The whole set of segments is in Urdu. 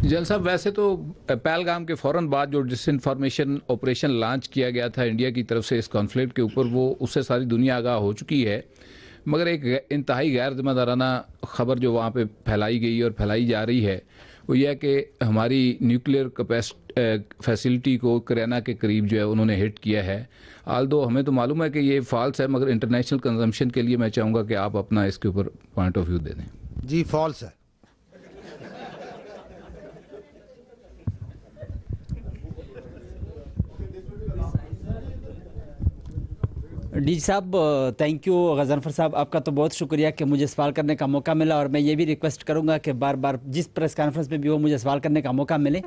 جل صاحب ویسے تو پہلگام کے فوراً بعد جو ڈس انفارمیشن آپریشن لانچ کیا گیا تھا انڈیا کی طرف سے اس کانفلکٹ کے اوپر، وہ اس سے ساری دنیا آگاہ ہو چکی ہے، مگر ایک انتہائی غیر ذمہ دارانہ خبر جو وہاں پہ پھیلائی گئی اور پھیلائی جا رہی ہے وہ یہ ہے کہ ہماری نیوکلیئر فیسلٹی کو کرینا کے قریب جو ہے انہوں نے ہٹ کیا ہے. آلدو ہمیں تو معلوم ہے کہ یہ فالس ہے، مگر انٹرنیشنل کنزمپشن کے لیے میں چاہوں گا کہ آپ اپنا اس کے اوپر پوائنٹ آف ویو دے دیں. جی فالس ہے. ڈی جی صاحب تھینک یو. غضنفر صاحب آپ کا تو بہت شکریہ کہ مجھے سوال کرنے کا موقع ملا، اور میں یہ بھی ریکویسٹ کروں گا کہ بار بار جس پریس کانفرنس میں بھی ہو مجھے سوال کرنے کا موقع ملے.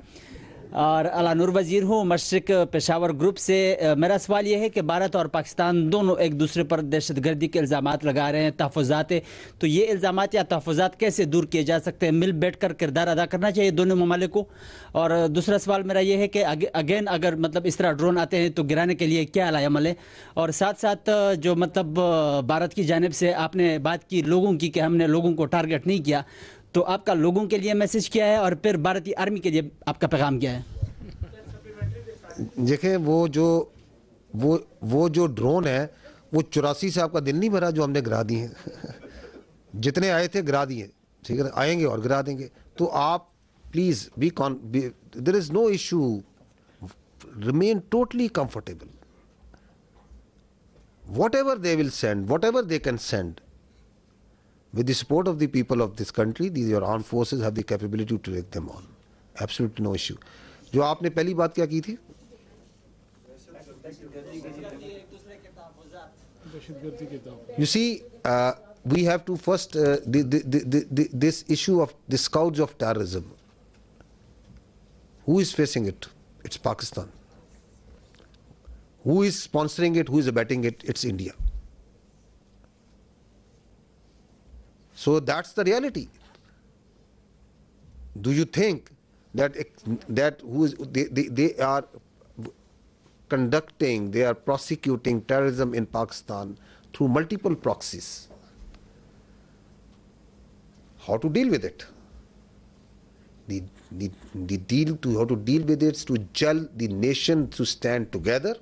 اور اعلیٰ نور وزیر ہوں مشرق پشاور گروپ سے. میرا سوال یہ ہے کہ بھارت اور پاکستان دونوں ایک دوسرے پر دہشت گردی کے الزامات لگا رہے ہیں، تحفظات، تو یہ الزامات یا تحفظات کیسے دور کیے جا سکتے ہیں؟ مل بیٹھ کر کردار ادا کرنا چاہیے دونوں ممالک کو. اور دوسرا سوال میرا یہ ہے کہ اگین اگر مطلب اس طرح ڈرون آتے ہیں تو گرانے کے لیے کیا علائی عمل ہے؟ اور ساتھ ساتھ جو مطلب بھارت کی جانب سے آپ نے بات کی لوگوں کی کہ ہم نے لوگوں کو ٹارگٹ نہیں کیا، تو آپ کا لوگوں کے لیے میسج کیا ہے اور پھر بھارتی آرمی کے لیے آپ کا پیغام کیا ہے؟ دیکھیں وہ جو ڈرون ہے وہ 84 سے آپ کا دل نہیں بھرا جو ہم نے گرا دی ہیں. جتنے آئے تھے گرا دیے، ٹھیک ہے، آئیں گے اور گرا دیں گے. تو آپ please there is no issue, remain totally comfortable. What ever they will send, what ever they can send with the support of the people of this country, your armed forces have the capability to take them on. Absolutely no issue. جو آپ نے پہلی بات کیا کی تھی؟ You see, we have to first, this issue of the scourge of terrorism, who is facing it? It's Pakistan. Who is sponsoring it? Who is abetting it? It's India. So that's the reality. Do you think that they are conducting, they are prosecuting terrorism in Pakistan through multiple proxies? How to deal with it? How to deal with it is to gel the nation to stand together,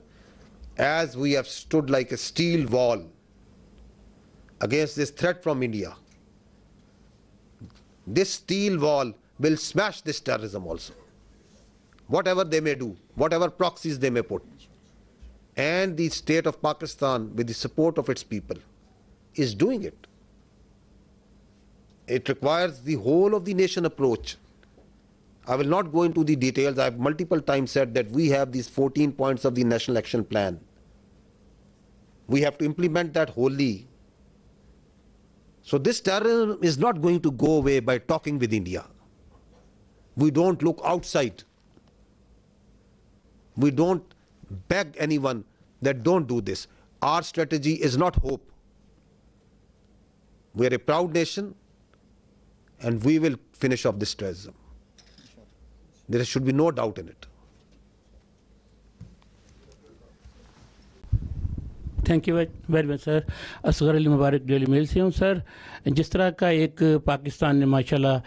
as we have stood like a steel wall against this threat from India. This steel wall will smash this terrorism also. Whatever they may do, whatever proxies they may put. And the state of Pakistan, with the support of its people, is doing it. It requires the whole of the nation approach. I will not go into the details. I have multiple times said that we have these 14 points of the National Action Plan. We have to implement that wholly. So this terrorism is not going to go away by talking with India. We don't look outside. We don't beg anyone that don't do this. Our strategy is not hope. We are a proud nation and we will finish off this terrorism. There should be no doubt in it. Thank you very much sir. Asghar Ali Mubarak Daily Mail سے ہوں سر. جس طرح کا ایک پاکستان نے ماشاءاللہ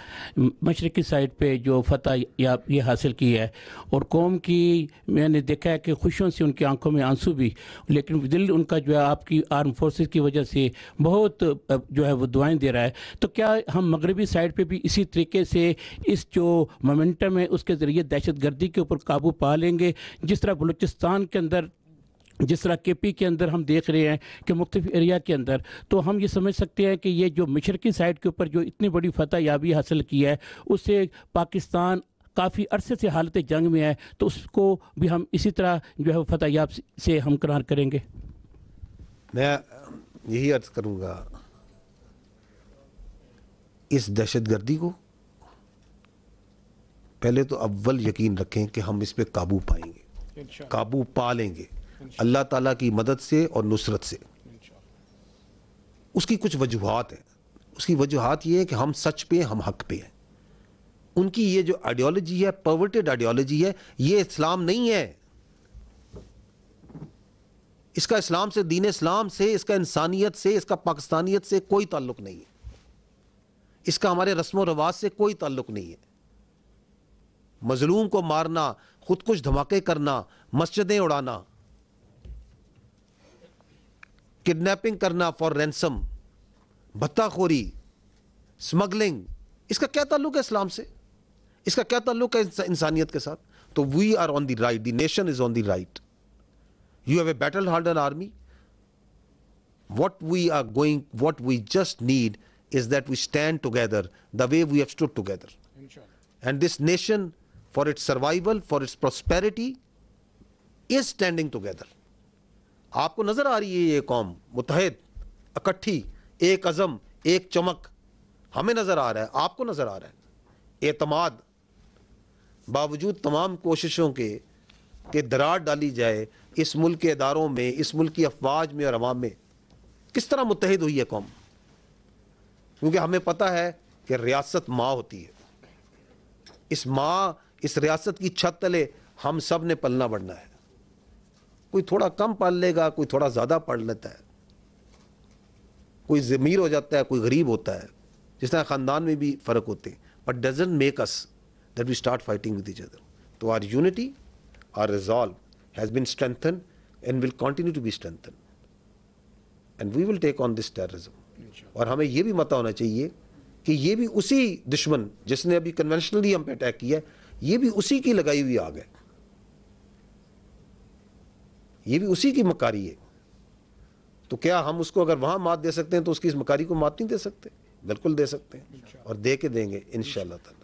مشرقی سائڈ پہ جو فتح یہ حاصل کی ہے اور قوم کی میں نے دیکھا ہے کہ خوشیوں سے ان کی آنکھوں میں آنسو بھی، لیکن دل ان کا جو ہے آپ کی آرم فورسز کی وجہ سے بہت جو ہے وہ دعائیں دے رہا ہے. تو کیا ہم مغربی سائڈ پہ بھی اسی طریقے سے اس جو مومنٹم ہے اس کے ذریعے دہشت گردی کے اوپر قابو پا لیں گے؟ جس طرح بلوچستان کے اندر، جس طرح کے پی کے اندر ہم دیکھ رہے ہیں کہ مختلف ایریا کے اندر، تو ہم یہ سمجھ سکتے ہیں کہ یہ جو مشرقی سائڈ کے اوپر جو اتنی بڑی فتح یابی حاصل کی ہے اس سے پاکستان کافی عرصے سے حالت جنگ میں ہے، تو اس کو بھی ہم اسی طرح جو ہے فتح یاب سے ہمکنار کریں گے. میں یہی عرض کروں گا، اس دہشت گردی کو پہلے تو اول یقین رکھیں کہ ہم اس پہ قابو پائیں گے، قابو پا لیں گے اللہ تعالیٰ کی مدد سے اور نصرت سے. اس کی کچھ وجوہات ہیں. اس کی وجوہات یہ ہے کہ ہم سچ پہ، ہم حق پہ ہیں. ان کی یہ جو آئیڈیالوجی ہے، پرورٹڈ آئیڈیالوجی ہے، یہ اسلام نہیں ہے. اس کا اسلام سے، دین اسلام سے، اس کا انسانیت سے، اس کا پاکستانیت سے کوئی تعلق نہیں ہے. اس کا ہمارے رسم و رواج سے کوئی تعلق نہیں ہے. مظلوم کو مارنا, خود کش دھماکے کرنا, مسجدیں اڑانا, کڈنیپنگ کرنا فار رینسم, بھتہ خوری, سمگلنگ, اس کا کیا تعلق ہے اسلام سے؟ اس کا کیا تعلق ہے انسانیت کے ساتھ؟ تو we are on the right, the nation is on the right. You have a battle hardened army. What we just need is that we stand together the way we have stood together. And this nation, for its survival, for its prosperity, is standing together. آپ کو نظر آ رہی ہے یہ قوم متحد, اکٹھی, ایک عزم, ایک چمک, ہمیں نظر آ رہا ہے, آپ کو نظر آ رہا ہے. اعتماد, باوجود تمام کوششوں کے کہ دراڑ ڈالی جائے اس ملک کے اداروں میں, اس ملک کی افواج میں اور عوام میں, کس طرح متحد ہوئی ہے قوم؟ کیونکہ ہمیں پتہ ہے کہ ریاست ماں ہوتی ہے. اس ماں, اس ریاست کی چھت تلے ہم سب نے پلنا بڑھنا ہے. کوئی تھوڑا کم پال لے گا, کوئی تھوڑا زیادہ پڑھ لیتا ہے, کوئی امیر ہو جاتا ہے, کوئی غریب ہوتا ہے, جس طرح خاندان میں بھی فرق ہوتے ہیں. But doesn't make us that we start fighting with each other. تو our unity, our resolve has been strengthen and will continue to be strengthen. And we will take on this terrorism. اور ہمیں یہ بھی متہ ہونا چاہیے کہ یہ بھی اسی دشمن جس نے ابھی کنونشنلی ہم پہ اٹیک کیا ہے, یہ بھی اسی کی لگائی ہوئی آگ ہے, یہ بھی اسی کی مکاری ہے. تو کیا ہم اس کو اگر وہاں مات دے سکتے ہیں تو اس کی اس مکاری کو مات نہیں دے سکتے؟ بالکل دے سکتے ہیں, اور دے کے دیں گے انشاءاللہ تعالی.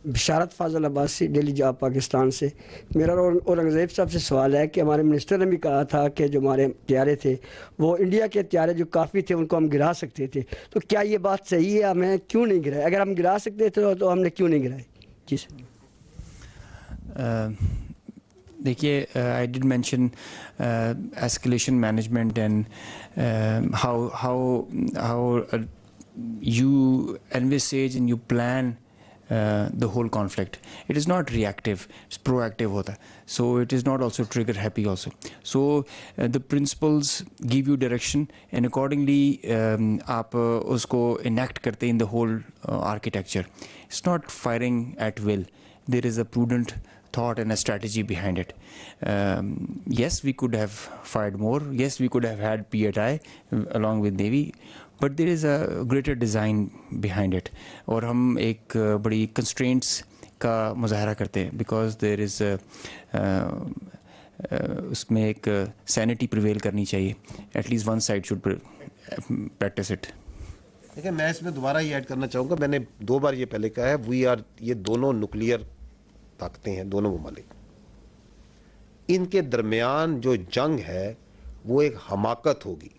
بشارت فاضل عباسی, ڈیلی جاب پاکستان سے. میرا اورنگزیب صاحب سے سوال ہے کہ ہمارے منسٹر نے بھی کہا تھا کہ جو ہمارے طیارے تھے وہ انڈیا کے طیارے جو کافی تھے ان کو ہم گرا سکتے تھے, تو کیا یہ بات صحیح ہے؟ ہمیں کیوں نہیں گرائے؟ اگر ہم گرا سکتے تھے تو ہم نے کیوں نہیں گرائے؟ جی سر. دیکھیے, I did mention escalation management and how you envisage and you plan the whole conflict. It is not reactive, it's proactive hota hai. So it is not also trigger happy also. So the principles give you direction and accordingly aap usko enact karte in the whole architecture. It's not firing at will. There is a prudent thought and a strategy behind it. Yes, we could have fired more. Yes, we could have had PHI along with Navy. But there is a greater design behind it. اور ہم ایک بڑی constraints کا مظاہرہ کرتے ہیں because there is اس میں ایک sanity prevail کرنی چاہیے. At least one side should practice it. دیکھیں, میں اس میں دوبارہ یہ ایڈ کرنا چاہوں گا, میں نے 2 بار یہ پہلے کہا ہے, یہ دونوں نیوکلیئر طاقتیں ہیں, دونوں ممالک. ان کے درمیان جو جنگ ہے وہ ایک حماقت ہوگی,